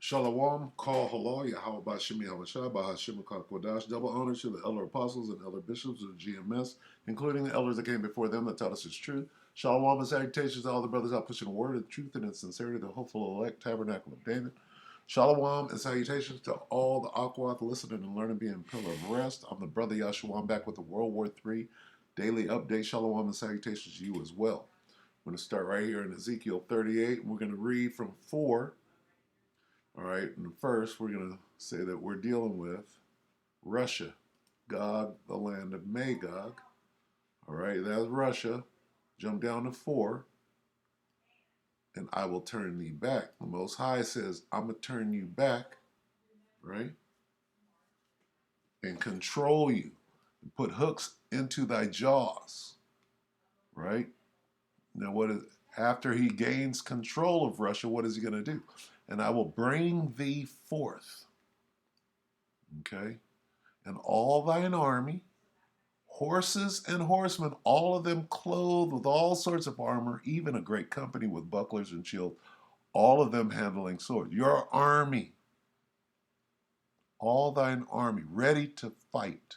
Shalom, call halal, Yahweh Bashimi Hawashai, Bahashim Kodash, double honor to the elder apostles and elder bishops of the GMS, including the elders that came before them that taught us its truth. Shalom and salutations to all the brothers out pushing the word of truth and in sincerity, the hopeful elect tabernacle of David. Shalom and salutations to all the Aquath listening and learning being pillar of rest. I'm the brother Yahshua. I'm back with the World War III daily update. Shalom and salutations to you as well. I'm going to start right here in Ezekiel 38, and we're going to read from 4. All right, and first we're going to say that we're dealing with Russia, Gog, the land of Magog. All right, that's Russia. Jump down to 4, and I will turn thee back. The Most High says, I'm going to turn you back, right, and control you, and put hooks into thy jaws, right? Now, after he gains control of Russia, what is he going to do? And I will bring thee forth, okay, and all thine army, horses and horsemen, all of them clothed with all sorts of armor, even a great company with bucklers and shields, all of them handling swords. Your army, all thine army, ready to fight.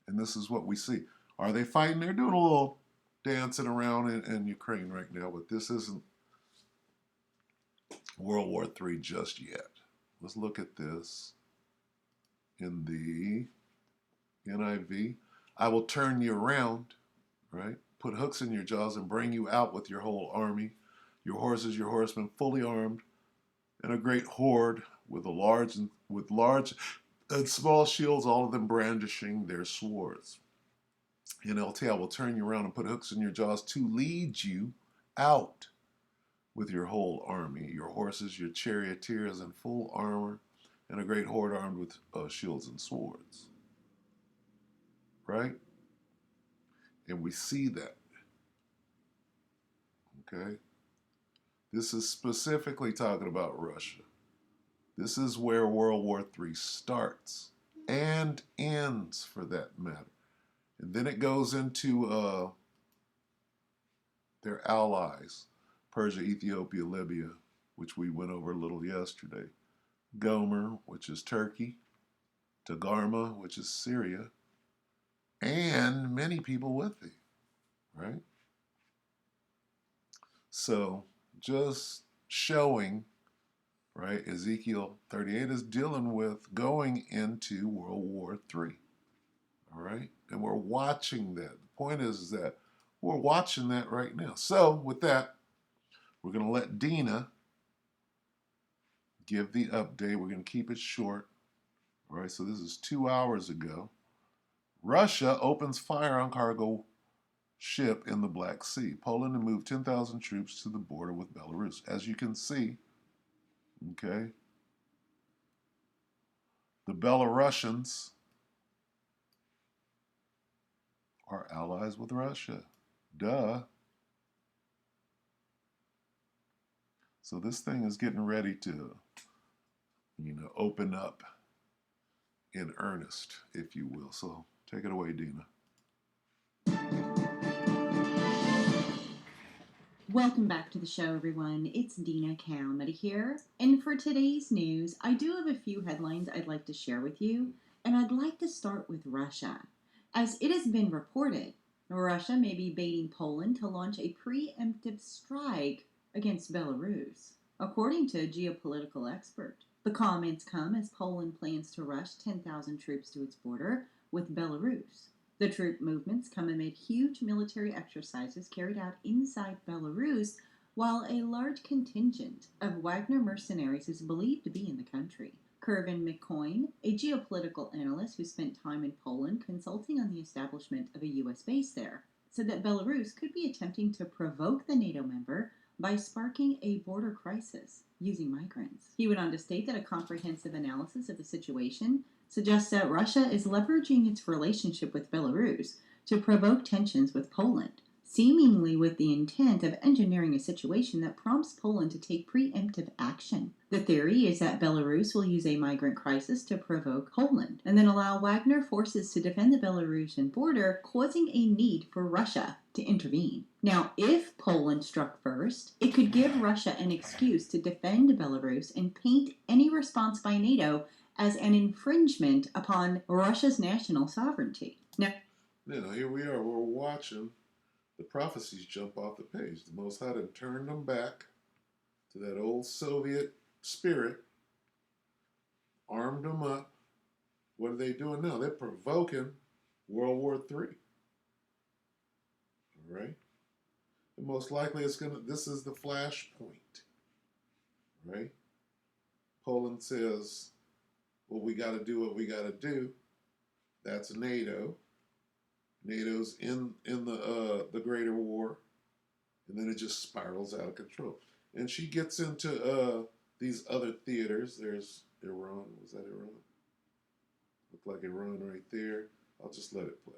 And this is what we see. Are they fighting? They're doing a little dancing around in Ukraine right now, but this isn't World War III just yet. Let's look at this in the NIV. I will turn you around, right? Put hooks in your jaws and bring you out with your whole army, your horses, your horsemen, fully armed, and a great horde with large and small shields, all of them brandishing their swords. NLT, I will turn you around and put hooks in your jaws to lead you out with your whole army, your horses, your charioteers in full armor, and a great horde armed with shields and swords. Right? And we see that. Okay? This is specifically talking about Russia. This is where World War III starts and ends, for that matter. And then it goes into their allies, Persia, Ethiopia, Libya, which we went over a little yesterday, Gomer, which is Turkey, Togarmah, which is Syria, and many people with thee, right? So just showing, right, Ezekiel 38 is dealing with going into World War III, all right? And we're watching that. The point is that we're watching that right now. So with that, we're going to let Dina give the update. We're going to keep it short. All right, so this is 2 hours ago. Russia opens fire on cargo ship in the Black Sea. Poland to move 10,000 troops to the border with Belarus. As you can see, okay, the Belarusians are allies with Russia. Duh. So this thing is getting ready to, open up in earnest, if you will. So take it away, Dina. Welcome back to the show, everyone. It's Dina Calamity here. And for today's news, I do have a few headlines I'd like to share with you. And I'd like to start with Russia. As it has been reported, Russia may be baiting Poland to launch a preemptive strike against Belarus, according to a geopolitical expert. The comments come as Poland plans to rush 10,000 troops to its border with Belarus. The troop movements come amid huge military exercises carried out inside Belarus, while a large contingent of Wagner mercenaries is believed to be in the country. Kervin McCoyne, a geopolitical analyst who spent time in Poland consulting on the establishment of a U.S. base there, said that Belarus could be attempting to provoke the NATO member by sparking a border crisis using migrants. He went on to state that a comprehensive analysis of the situation suggests that Russia is leveraging its relationship with Belarus to provoke tensions with Poland, seemingly with the intent of engineering a situation that prompts Poland to take preemptive action. The theory is that Belarus will use a migrant crisis to provoke Poland and then allow Wagner forces to defend the Belarusian border, causing a need for Russia to intervene. Now, if Poland struck first, it could give Russia an excuse to defend Belarus and paint any response by NATO as an infringement upon Russia's national sovereignty. Now, here we are, we're watching the prophecies jump off the page. The Most High had turned them back to that old Soviet spirit, armed them up. What are they doing now? They're provoking World War III. All right? And most likely this is the flashpoint. Right? Poland says, well, we got to do what we got to do. That's NATO. NATO's in the greater war. And then it just spirals out of control. And she gets into these other theaters. There's Iran. Was that Iran? Looked like Iran right there. I'll just let it play.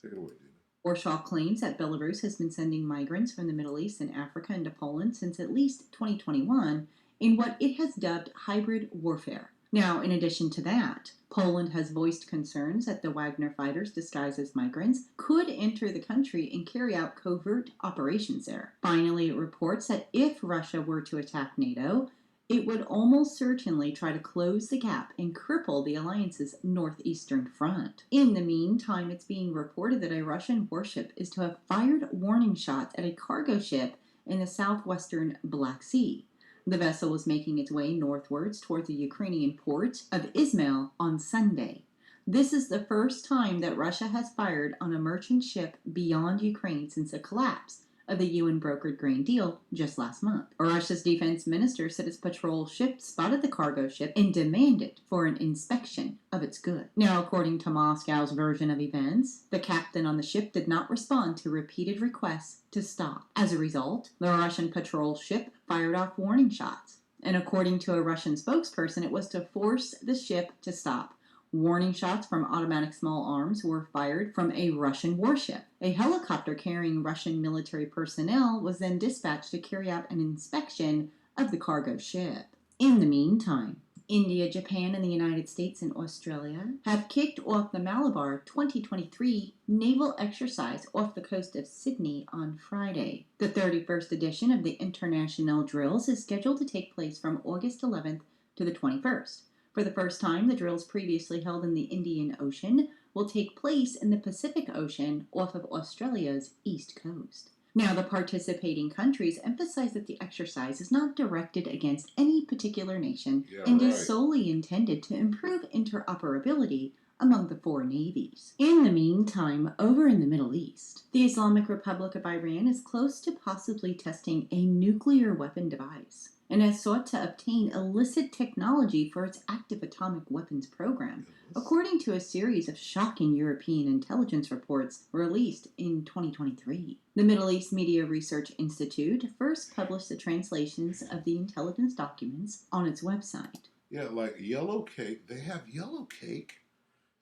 Take it away, Dina. Warsaw claims that Belarus has been sending migrants from the Middle East and Africa into Poland since at least 2021 in what it has dubbed hybrid warfare. Now, in addition to that, Poland has voiced concerns that the Wagner fighters, disguised as migrants, could enter the country and carry out covert operations there. Finally, it reports that if Russia were to attack NATO, it would almost certainly try to close the gap and cripple the alliance's northeastern front. In the meantime, it's being reported that a Russian warship is to have fired warning shots at a cargo ship in the southwestern Black Sea. The vessel was making its way northwards toward the Ukrainian port of Izmail on Sunday. This is the first time that Russia has fired on a merchant ship beyond Ukraine since the collapse of the UN-brokered grain deal just last month. Russia's defense minister said its patrol ship spotted the cargo ship and demanded for an inspection of its goods. Now, according to Moscow's version of events, the captain on the ship did not respond to repeated requests to stop. As a result, the Russian patrol ship fired off warning shots. And according to a Russian spokesperson, it was to force the ship to stop. Warning shots from automatic small arms were fired from a Russian warship. A helicopter carrying Russian military personnel was then dispatched to carry out an inspection of the cargo ship. In the meantime, India, Japan, and the United States and Australia have kicked off the Malabar 2023 naval exercise off the coast of Sydney on Friday. The 31st edition of the international drills is scheduled to take place from August 11th to the 21st. For the first time, the drills previously held in the Indian Ocean will take place in the Pacific Ocean off of Australia's east coast. Now, the participating countries emphasize that the exercise is not directed against any particular nation and is solely intended to improve interoperability among the four navies. In the meantime, over in the Middle East, the Islamic Republic of Iran is close to possibly testing a nuclear weapon device and has sought to obtain illicit technology for its active atomic weapons program, according to a series of shocking European intelligence reports released in 2023. The Middle East Media Research Institute first published the translations of the intelligence documents on its website. Yeah, like yellow cake, they have yellow cake,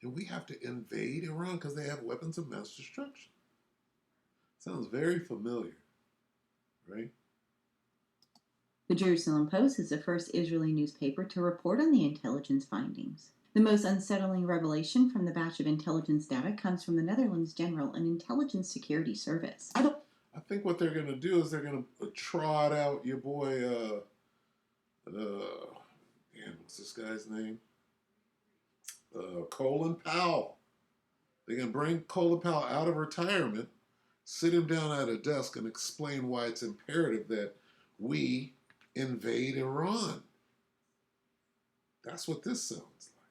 and we have to invade Iran because they have weapons of mass destruction. Sounds very familiar, right? The Jerusalem Post is the first Israeli newspaper to report on the intelligence findings. The most unsettling revelation from the batch of intelligence data comes from the Netherlands General and Intelligence Security Service. I think what they're going to do is they're going to trot out your boy, what's this guy's name? Colin Powell. They're going to bring Colin Powell out of retirement, sit him down at a desk, and explain why it's imperative that we invade Iran. That's what this sounds like.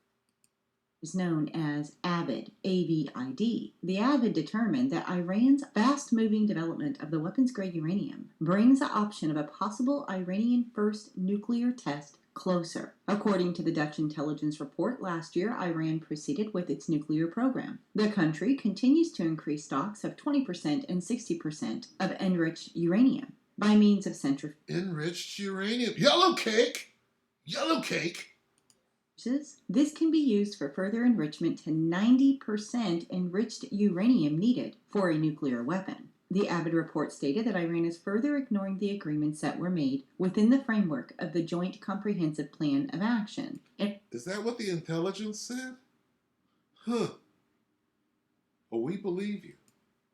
Is known as AVID, A-V-I-D. The AVID determined that Iran's fast-moving development of the weapons-grade uranium brings the option of a possible Iranian first nuclear test closer. According to the Dutch intelligence report, last year Iran proceeded with its nuclear program. The country continues to increase stocks of 20% and 60% of enriched uranium by means of enriched uranium. Yellow cake! Yellow cake! This can be used for further enrichment to 90% enriched uranium needed for a nuclear weapon. The Avid report stated that Iran is further ignoring the agreements that were made within the framework of the Joint Comprehensive Plan of Action. Is that what the intelligence said? Huh. Well, we believe you.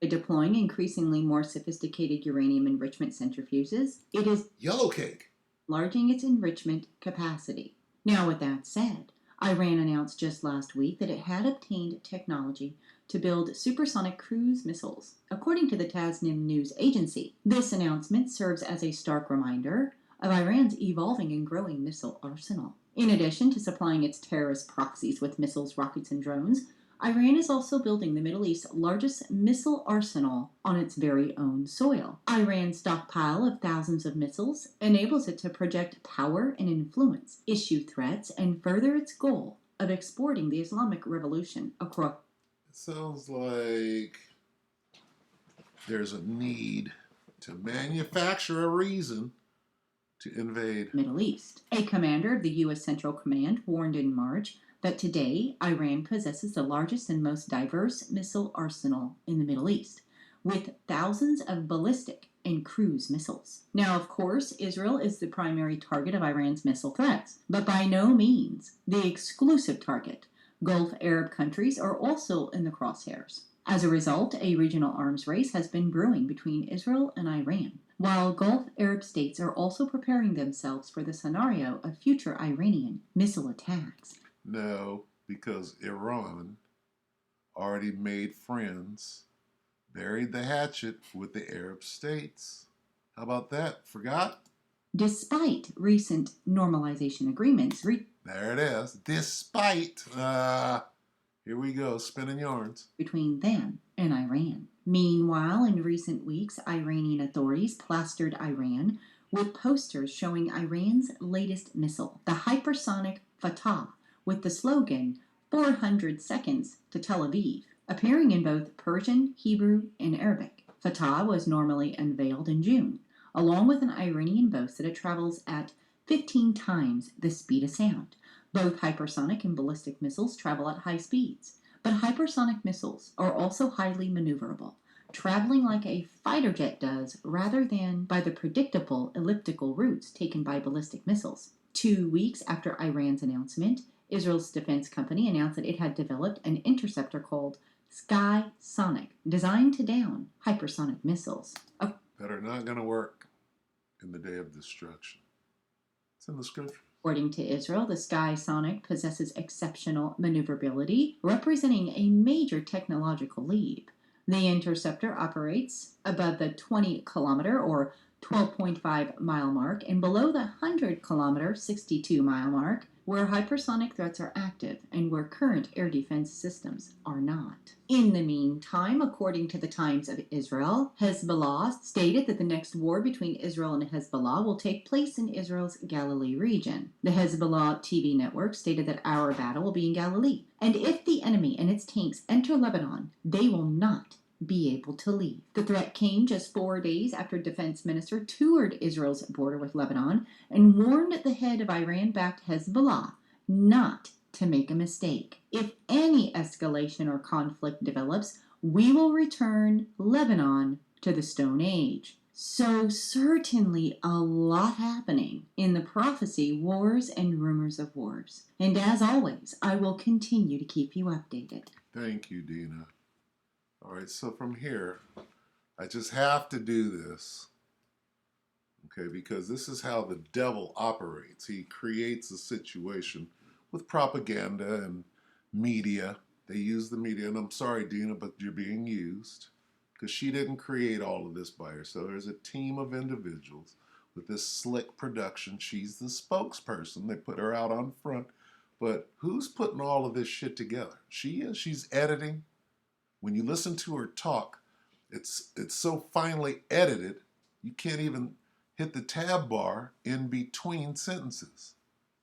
Deploying increasingly more sophisticated uranium enrichment centrifuges, it is Yellow cake. enlarging its enrichment capacity. Now, with that said, Iran announced just last week that it had obtained technology to build supersonic cruise missiles, according to the Tasnim news agency. This announcement serves as a stark reminder of Iran's evolving and growing missile arsenal. In addition to supplying its terrorist proxies with missiles, rockets, and drones, Iran is also building the Middle East's largest missile arsenal on its very own soil. Iran's stockpile of thousands of missiles enables it to project power and influence, issue threats, and further its goal of exporting the Islamic Revolution across. It sounds like there's a need to manufacture a reason to invade the Middle East. A commander of the U.S. Central Command warned in March that today Iran possesses the largest and most diverse missile arsenal in the Middle East, with thousands of ballistic and cruise missiles. Now, of course, Israel is the primary target of Iran's missile threats, but by no means the exclusive target. Gulf Arab countries are also in the crosshairs. As a result, a regional arms race has been brewing between Israel and Iran, while Gulf Arab states are also preparing themselves for the scenario of future Iranian missile attacks. No, because Iran already made friends, buried the hatchet with the Arab states. How about that? Forgot? Despite recent normalization agreements, There it is. Despite. Here we go, spinning yarns. Between them and Iran. Meanwhile, in recent weeks, Iranian authorities plastered Iran with posters showing Iran's latest missile, the hypersonic Fatah, with the slogan 400 seconds to Tel Aviv, appearing in both Persian, Hebrew, and Arabic. Fatah was normally unveiled in June, along with an Iranian boast that it travels at 15 times the speed of sound. Both hypersonic and ballistic missiles travel at high speeds, but hypersonic missiles are also highly maneuverable, traveling like a fighter jet does rather than by the predictable elliptical routes taken by ballistic missiles. 2 weeks after Iran's announcement, Israel's defense company announced that it had developed an interceptor called Sky Sonic, designed to down hypersonic missiles. That are not going to work in the day of destruction. It's in the scripture. According to Israel, the Sky Sonic possesses exceptional maneuverability, representing a major technological leap. The interceptor operates above the 20-kilometer or 12.5-mile mark and below the 100-kilometer 62-mile mark, where hypersonic threats are active and where current air defense systems are not. In the meantime, according to the Times of Israel, Hezbollah stated that the next war between Israel and Hezbollah will take place in Israel's Galilee region. The Hezbollah TV network stated that our battle will be in Galilee, and if the enemy and its tanks enter Lebanon, they will not be able to leave. The threat came just 4 days after Defense Minister toured Israel's border with Lebanon and warned the head of Iran-backed Hezbollah not to make a mistake. If any escalation or conflict develops, we will return Lebanon to the Stone Age. So certainly a lot happening in the prophecy, wars and rumors of wars. And as always, I will continue to keep you updated. Thank you, Dina. All right, so from here, I just have to do this, okay, because this is how the devil operates. He creates a situation with propaganda and media. They use the media, and I'm sorry, Dina, but you're being used because she didn't create all of this by herself. There's a team of individuals with this slick production. She's the spokesperson. They put her out on front, but who's putting all of this shit together? She is. She's editing. When you listen to her talk, it's so finely edited, you can't even hit the tab bar in between sentences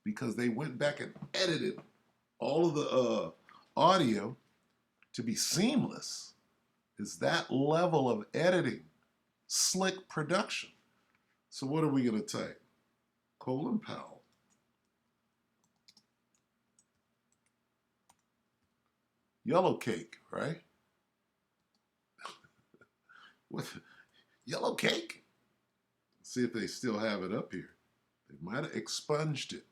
because they went back and edited all of the audio to be seamless. It's that level of editing, slick production. So what are we going to type? Colin Powell. Yellow cake, right? What? Yellow cake? See if they still have it up here. They might have expunged it,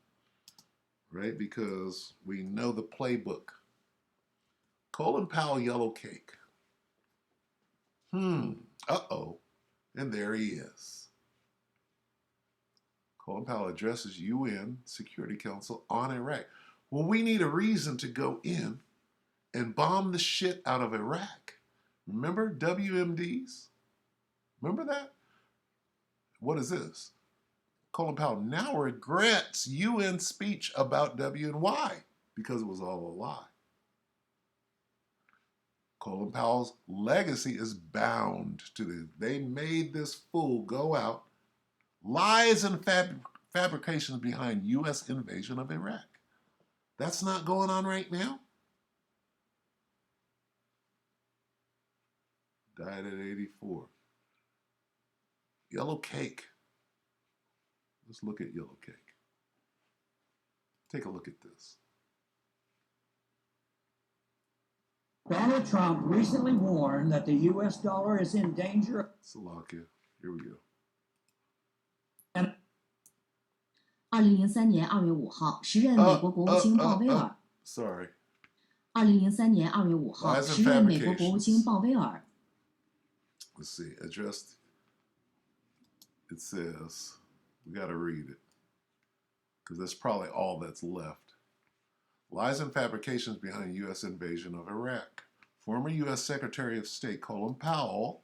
right? Because we know the playbook. Colin Powell yellow cake. Uh-oh. And there he is. Colin Powell addresses UN Security Council on Iraq. Well, we need a reason to go in and bomb the shit out of Iraq. Remember WMDs? Remember that? What is this? Colin Powell now regrets UN speech about W and Y because it was all a lie. Colin Powell's legacy is bound to this. They made this fool go out. Lies and fabrications behind U.S. invasion of Iraq. That's not going on right now. Died at 84. Yellow cake. Let's look at yellow cake. Take a look at this. Donald Trump recently warned that the U.S. dollar is in danger. Slovakia. Here we go. 2003年2月5号，时任美国国务卿鲍威尔。Sorry. 2003年2月5号，时任美国国务卿鲍威尔。Let's see. Addressed. It says, we got to read it because that's probably all that's left. Lies and fabrications behind U.S. invasion of Iraq. Former U.S. Secretary of State Colin Powell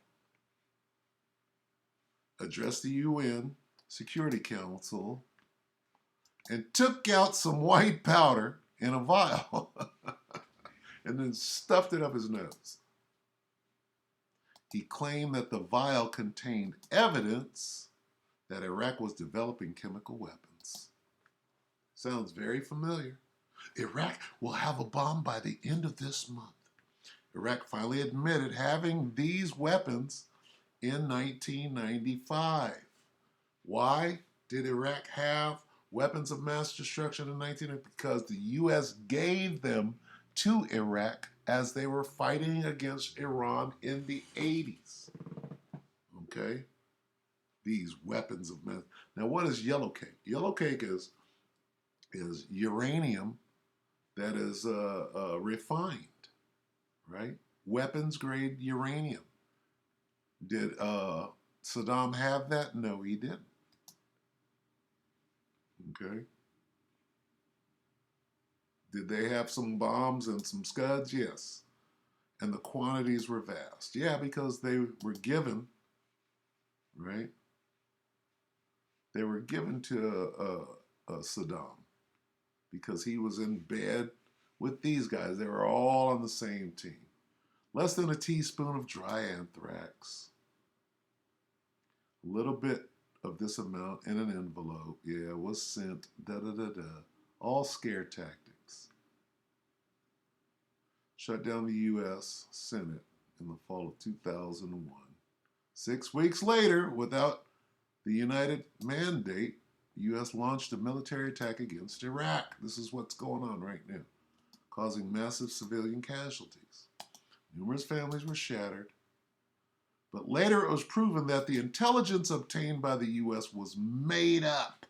addressed the UN Security Council and took out some white powder in a vial and then stuffed it up his nose. He claimed that the vial contained evidence that Iraq was developing chemical weapons. Sounds very familiar. Iraq will have a bomb by the end of this month. Iraq finally admitted having these weapons in 1995. Why did Iraq have weapons of mass destruction in 1990? Because the U.S. gave them to Iraq as they were fighting against Iran in the 80s. Okay? These weapons of mass. Now, what is yellow cake? Yellow cake is uranium that is refined, right? Weapons grade uranium. Did Saddam have that? No, he didn't. Okay. Did they have some bombs and some scuds? Yes. And the quantities were vast. Yeah, because they were given, right? They were given to Saddam because he was in bed with these guys. They were all on the same team. Less than a teaspoon of dry anthrax. A little bit of this amount in an envelope. Yeah, was sent. Da-da-da-da. All scare tactics. Shut down the U.S. Senate in the fall of 2001. 6 weeks later, without the United mandate, the U.S. launched a military attack against Iraq. This is what's going on right now, causing massive civilian casualties. Numerous families were shattered. But later it was proven that the intelligence obtained by the U.S. was made up.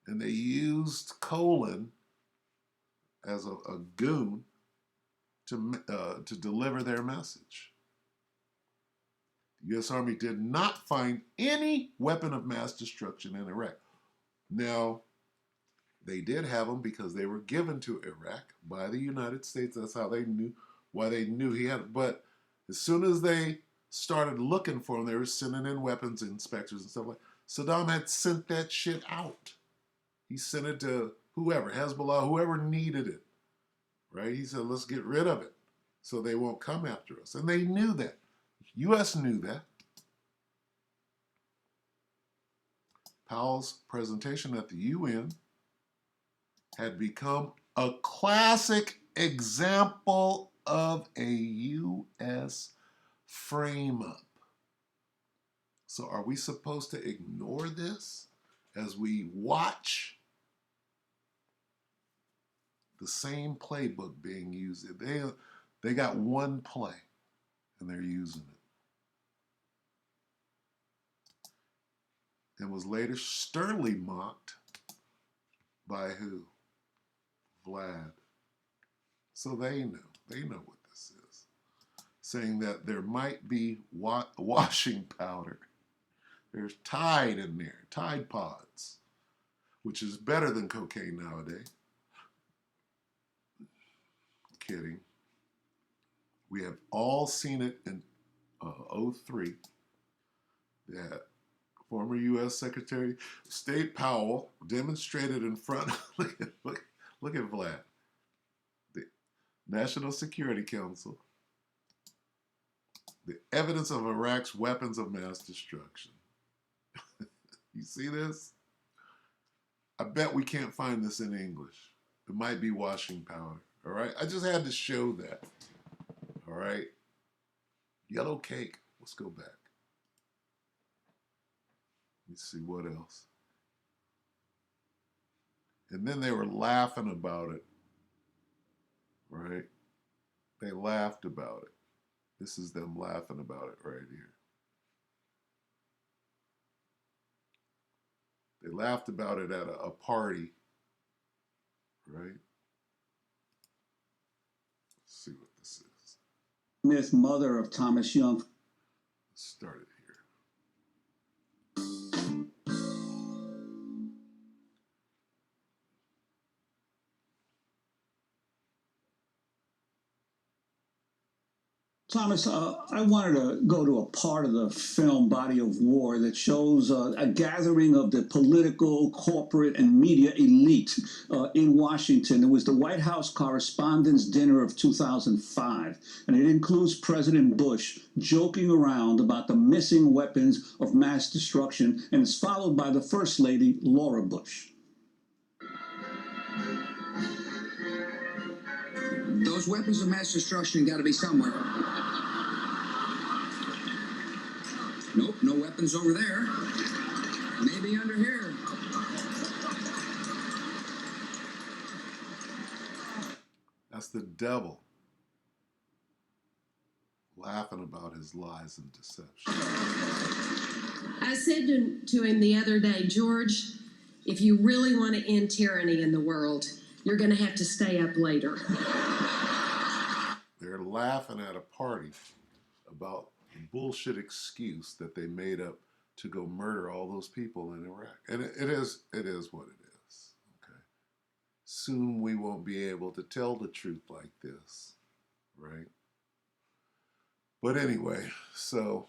And they used Colin as a goon to deliver their message. The U.S. Army did not find any weapon of mass destruction in Iraq. Now, they did have them because they were given to Iraq by the United States. That's how they knew, why they knew he had it. But as soon as they started looking for them, they were sending in weapons inspectors and stuff like that. Saddam had sent that shit out. He sent it to whoever, Hezbollah, whoever needed it, right? He said, let's get rid of it so they won't come after us. And they knew that. U.S. knew that. Powell's presentation at the UN had become a classic example of a U.S. frame-up. So are we supposed to ignore this as we watch the same playbook being used? They got one play and they're using it. and was later sternly mocked by who? Vlad. So they know what this is, saying that there might be washing powder. There's Tide in there, Tide Pods, which is better than cocaine nowadays. Kidding. We have all seen it in 03 that former U.S. Secretary of State Powell demonstrated in front of, look at Vlad, the National Security Council, the evidence of Iraq's weapons of mass destruction. You see this? I bet we can't find this in English. It might be washing powder. All right? I just had to show that. All right? Yellow cake. Let's go back. Let's see what else. And then they were laughing about it. Right? They laughed about it. This is them laughing about it right here. They laughed about it at a party, right? Let's see what this is. Smith, mother of Thomas Young. Let's start it here. Thomas, I wanted to go to a part of the film Body of War that shows a gathering of the political, corporate, and media elite in Washington. It was the White House Correspondents' Dinner of 2005, and it includes President Bush joking around about the missing weapons of mass destruction, and it's followed by the First Lady, Laura Bush. Those weapons of mass destruction got to be somewhere. Nope, no weapons over there. Maybe under here. That's the devil laughing about his lies and deception. I said to him the other day, George, if you really want to end tyranny in the world, you're going to have to stay up later. They're laughing at a party about a bullshit excuse that they made up to go murder all those people in Iraq. And it is what it is. Okay. Soon we won't be able to tell the truth like this, right? But anyway, so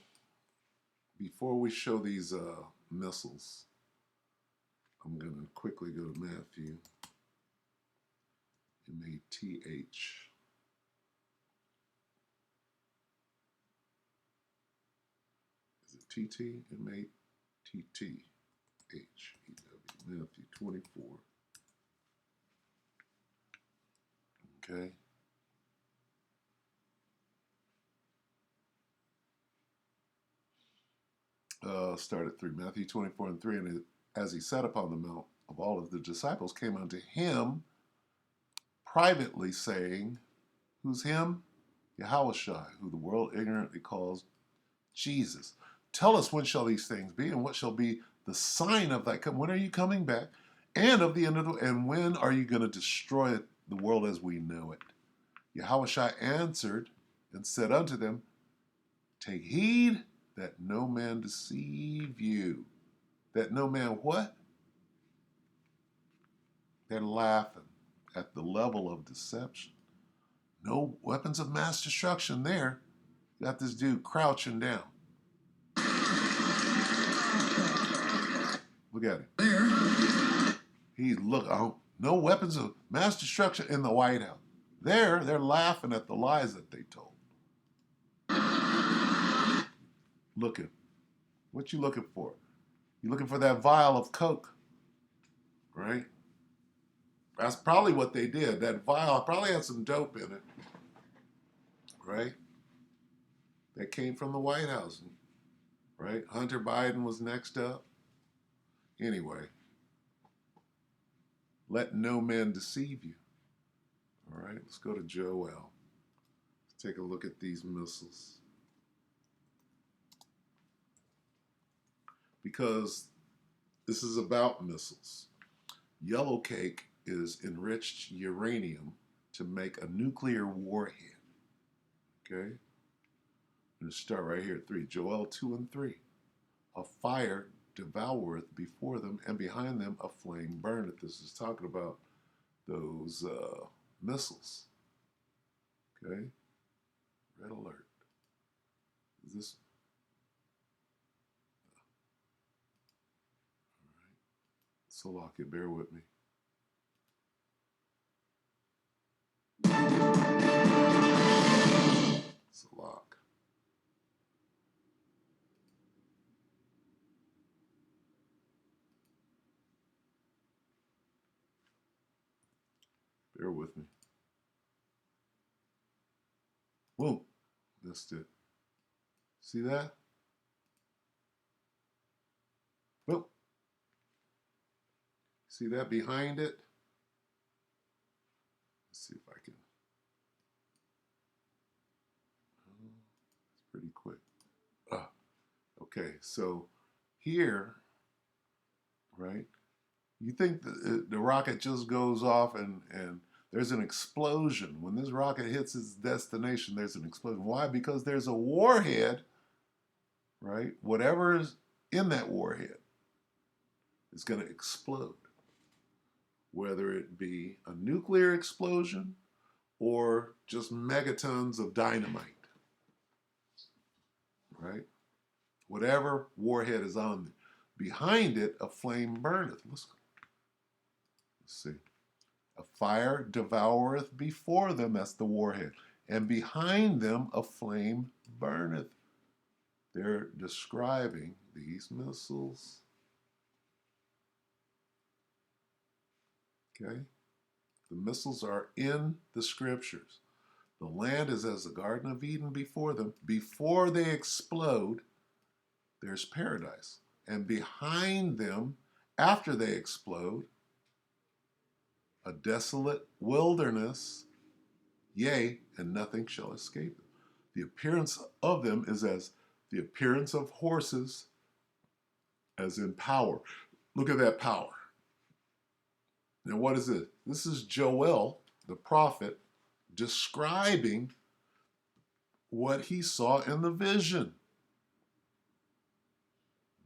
before we show these missiles, I'm going to quickly go to Matthew. M-A-T-H. Is it T-T? M-A-T-T-H-E-W. Matthew 24. Okay. Start at 3. Matthew 24 and 3. And as he sat upon the mount of Olives, the disciples came unto him privately, saying, who's him? Yahushua, who the world ignorantly calls Jesus. Tell us, when shall these things be, and what shall be the sign of thy coming? When are you coming back? And of the end of the, and when are you going to destroy the world as we know it? Yahushua answered and said unto them, take heed that no man deceive you. That no man what? They're laughing at the level of deception. No weapons of mass destruction there. You got this dude crouching down. Look at him. There. He's no weapons of mass destruction in the White House. There, they're laughing at the lies that they told. Looking. What you looking for? You looking for that vial of Coke, right? That's probably what they did. That vial probably had some dope in it, right? That came from the White House, right? Hunter Biden was next up. Anyway, let no man deceive you. All right, let's go to Joel. Let's take a look at these missiles. Because This is about missiles. Yellow cake is enriched uranium to make a nuclear warhead. Okay? I'm going to start right here at 3. Joel 2 and 3. A fire devoureth before them, and behind them a flame burneth. This is talking about those missiles. Okay? Red alert. Is this? All right. Salakia, bear with me. Salak. Bear with me. Whoa. Missed it. See that? Whoop. See that behind it? Let's see if I can. Oh, it's pretty quick. Okay, so here, right, you think the rocket just goes off and there's an explosion. When this rocket hits its destination, there's an explosion. Why? Because there's a warhead, right? Whatever is in that warhead is going to explode. Whether it be a nuclear explosion or just megatons of dynamite, right? Whatever warhead is on there. Behind it, a flame burneth. Let's see. A fire devoureth before them, that's the warhead, and behind them a flame burneth. They're describing these missiles. Okay? The missiles are in the scriptures. The land is as the Garden of Eden before them. Before they explode, there's paradise. And behind them, after they explode, a desolate wilderness, yea, and nothing shall escape them. The appearance of them is as the appearance of horses, as in power. Look at that power. Now, what is it? This is Joel, the prophet, describing what he saw in the vision.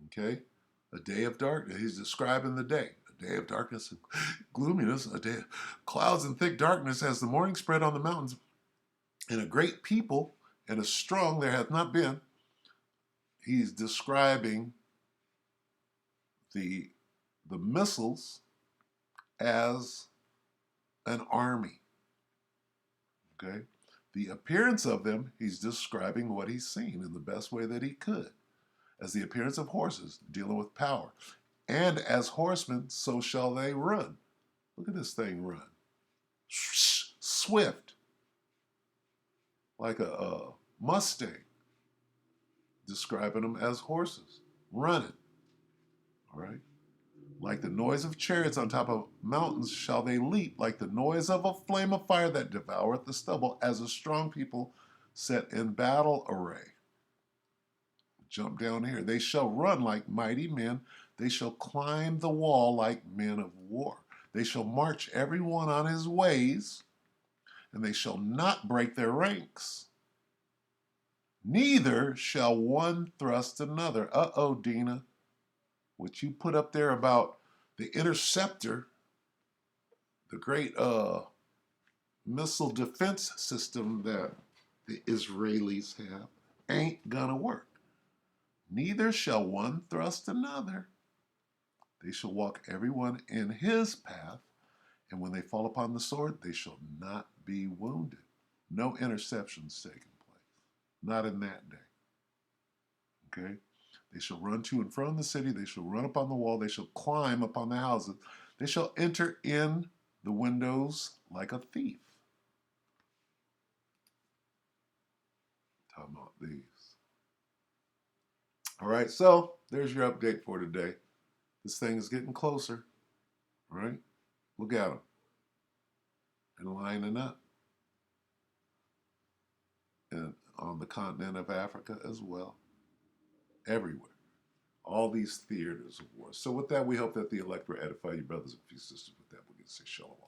Okay? A day of darkness. He's describing the day. A day of darkness and gloominess, a day of clouds and thick darkness as the morning spread on the mountains, and a great people and a strong there hath not been. He's describing the missiles as an army. Okay? The appearance of them, he's describing what he's seen in the best way that he could. As the appearance of horses, dealing with power. And as horsemen, so shall they run. Look at this thing run. Swift. Like a Mustang. Describing them as horses. Running. All right? Like the noise of chariots on top of mountains shall they leap, like the noise of a flame of fire that devoureth the stubble, as a strong people set in battle array. Jump down here. They shall run like mighty men. They shall climb the wall like men of war. They shall march every one on his ways, and they shall not break their ranks. Neither shall one thrust another. Uh-oh, Dina. What you put up there about the interceptor, the great missile defense system that the Israelis have, ain't gonna work. Neither shall one thrust another. They shall walk every one in his path, and when they fall upon the sword, they shall not be wounded. No interceptions taking place. Not in that day. Okay? They shall run to and from the city. They shall run upon the wall. They shall climb upon the houses. They shall enter in the windows like a thief. Talking about these. All right, so there's your update for today. This thing is getting closer. All right? Look at them. And lining up. And on the continent of Africa as well. Everywhere. all these theaters of war. So with that, we hope that the elect will edify you brothers and sisters. With that, we're going to say shalom.